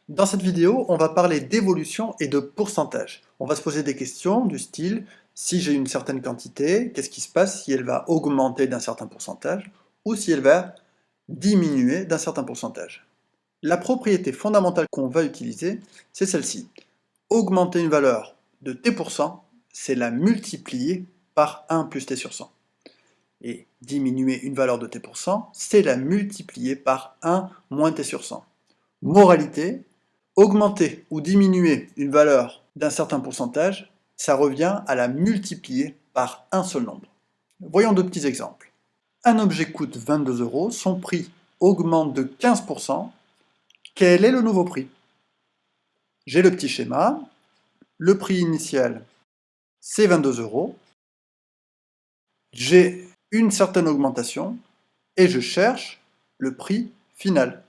Dans cette vidéo, on va parler d'évolution et de pourcentage. On va se poser des questions du style, si j'ai une certaine quantité, qu'est-ce qui se passe si elle va augmenter d'un certain pourcentage ou si elle va diminuer d'un certain pourcentage. La propriété fondamentale qu'on va utiliser, c'est celle-ci. Augmenter une valeur de t%, c'est la multiplier par 1 plus t sur 100. Et diminuer une valeur de t%, c'est la multiplier par 1 moins t sur 100. Moralité, augmenter ou diminuer une valeur d'un certain pourcentage, ça revient à la multiplier par un seul nombre. Voyons deux petits exemples. Un objet coûte 22 €, son prix augmente de 15%. Quel est le nouveau prix? J'ai le petit schéma. Le prix initial, c'est 22 €. J'ai une certaine augmentation et je cherche le prix final.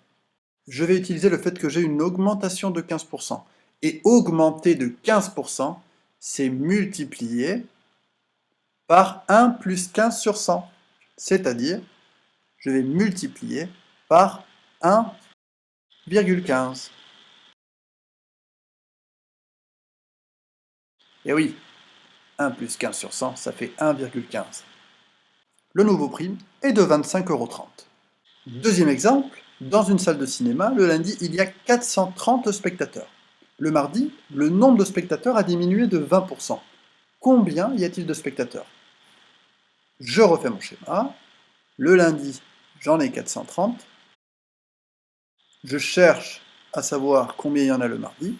Je vais utiliser le fait que j'ai une augmentation de 15%. Et augmenter de 15%, c'est multiplier par 1 plus 15 sur 100. C'est-à-dire, je vais multiplier par 1,15. Et oui, 1 plus 15 sur 100, ça fait 1,15. Le nouveau prix est de 25,30 €. Deuxième exemple, dans une salle de cinéma, le lundi, il y a 430 spectateurs. Le mardi, le nombre de spectateurs a diminué de 20%. Combien y a-t-il de spectateurs? Je refais mon schéma. Le lundi, j'en ai 430. Je cherche à savoir combien il y en a le mardi.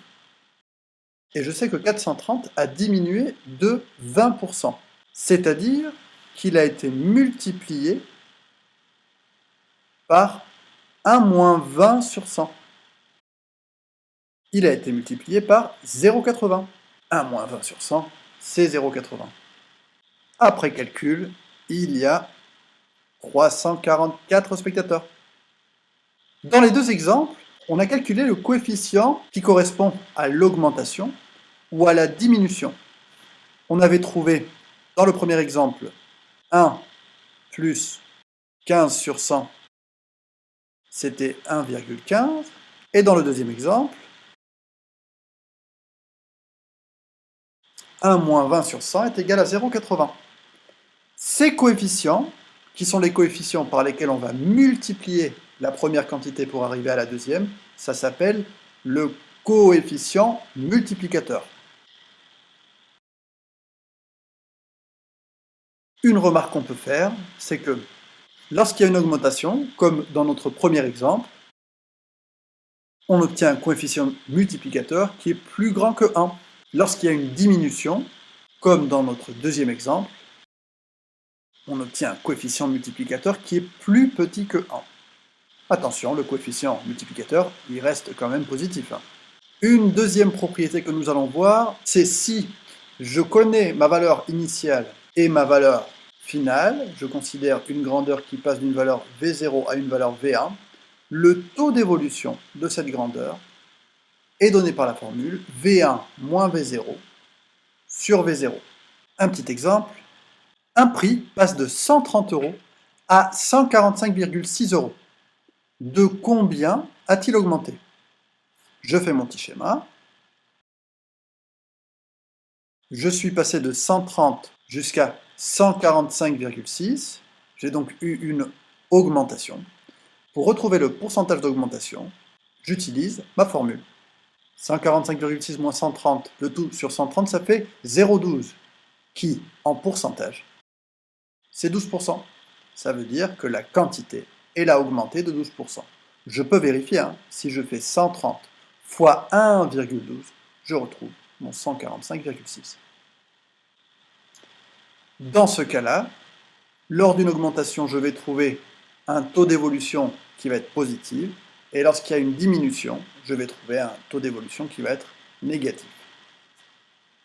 Et je sais que 430 a diminué de 20%. C'est-à-dire qu'il a été multiplié par 1 moins 20 sur 100. Il a été multiplié par 0,80. 1 moins 20 sur 100, c'est 0,80. Après calcul, il y a 344 spectateurs. Dans les deux exemples, on a calculé le coefficient qui correspond à l'augmentation ou à la diminution. On avait trouvé, dans le premier exemple, 1 plus 15 sur 100, c'était 1,15. Et dans le deuxième exemple, 1 moins 20 sur 100 est égal à 0,80. Ces coefficients, qui sont les coefficients par lesquels on va multiplier la première quantité pour arriver à la deuxième, ça s'appelle le coefficient multiplicateur. Une remarque qu'on peut faire, c'est que lorsqu'il y a une augmentation, comme dans notre premier exemple, on obtient un coefficient multiplicateur qui est plus grand que 1. Lorsqu'il y a une diminution, comme dans notre deuxième exemple, on obtient un coefficient multiplicateur qui est plus petit que 1. Attention, le coefficient multiplicateur, il reste quand même positif. Une deuxième propriété que nous allons voir, c'est si je connais ma valeur initiale et ma valeur finale, je considère une grandeur qui passe d'une valeur V0 à une valeur V1, le taux d'évolution de cette grandeur est donné par la formule V1 moins V0 sur V0. Un petit exemple, un prix passe de 130 € à 145,6 €. De combien a-t-il augmenté? Je fais mon petit schéma. Je suis passé de 130 jusqu'à 145,6. J'ai donc eu une augmentation. Pour retrouver le pourcentage d'augmentation, j'utilise ma formule. 145,6 moins 130, le tout sur 130, ça fait 0,12, qui, en pourcentage, c'est 12%. Ça veut dire que la quantité, elle a augmenté de 12%. Je peux vérifier, si je fais 130 fois 1,12, je retrouve mon 145,6. Dans ce cas-là, lors d'une augmentation, je vais trouver un taux d'évolution qui va être positif, et lorsqu'il y a une diminution, je vais trouver un taux d'évolution qui va être négatif.